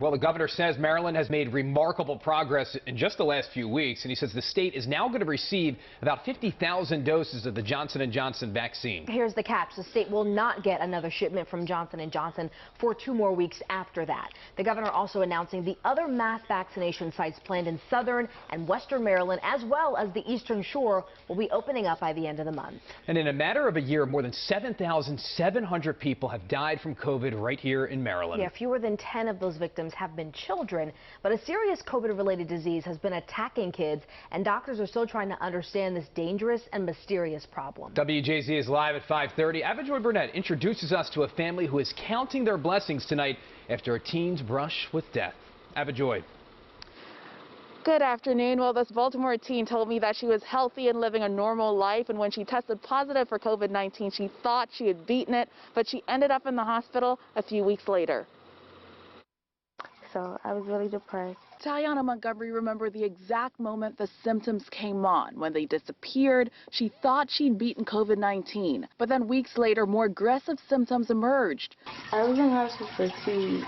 Well, the governor says Maryland has made remarkable progress in just the last few weeks, and he says the state is now going to receive about 50,000 doses of the Johnson & Johnson vaccine. Here's the catch. The state will not get another shipment from Johnson & Johnson for 2 more weeks after that. The governor also announcing the other mass vaccination sites planned in southern and western Maryland, as well as the eastern shore, will be opening up by the end of the month. And in a matter of a year, more than 7,700 people have died from COVID right here in Maryland. Yeah, fewer than 10 of those victims have been children, but a serious COVID-related disease has been attacking kids, and doctors are still trying to understand this dangerous and mysterious problem. WJZ is live at 5:30. Avajoy Burnett introduces us to a family who is counting their blessings tonight after a teen's brush with death. Avajoy. Good afternoon. Well, this Baltimore teen told me that she was healthy and living a normal life, and when she tested positive for COVID-19, she thought she had beaten it, but she ended up in the hospital a few weeks later. So I was really depressed. Tyona Montgomery remembered the exact moment the symptoms came on. When they disappeared, she thought she'd beaten COVID-19. But then weeks later, more aggressive symptoms emerged. I was in hospital for 2 weeks,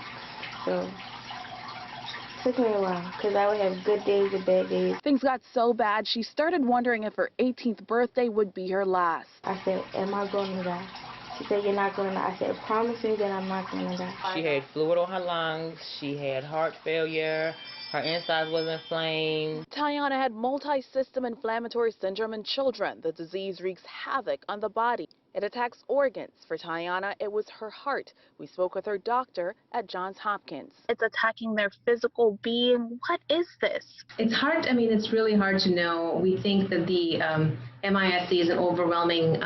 so it took me a while because I would have good days and bad days. Things got so bad, she started wondering if her 18th birthday would be her last. I said, am I going to die? She said, you're not going to die. I said, promise me that I'm not going to die. She had fluid on her lungs. She had heart failure. Her insides was inflamed. Tyona had multi-system inflammatory syndrome in children. The disease wreaks havoc on the body. It attacks organs. For Tyona, it was her heart. We spoke with her doctor at Johns Hopkins. It's attacking their physical being. What is this? It's hard. I mean, it's really hard to know. We think that the MIS is an overwhelming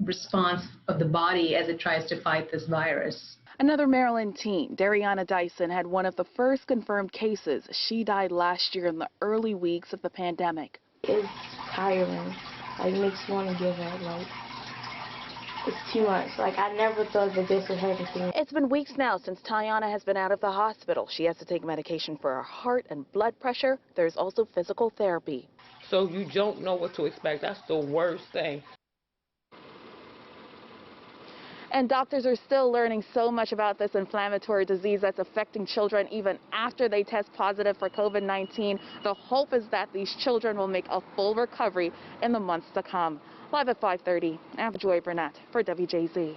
response of the body as it tries to fight this virus. Another Maryland teen, Tyona Dyson, had one of the first confirmed cases. She died last year in the early weeks of the pandemic. It's tiring. Like, it makes you want to give up. Like, it's too much. Like, I never thought that this would happen to me. It's been weeks now since Tyona has been out of the hospital. She has to take medication for her heart and blood pressure. There's also physical therapy. So you don't know what to expect. That's the worst thing. And doctors are still learning so much about this inflammatory disease that's affecting children even after they test positive for COVID-19. The hope is that these children will make a full recovery in the months to come. Live at 5:30, Avajoy Burnett for WJZ.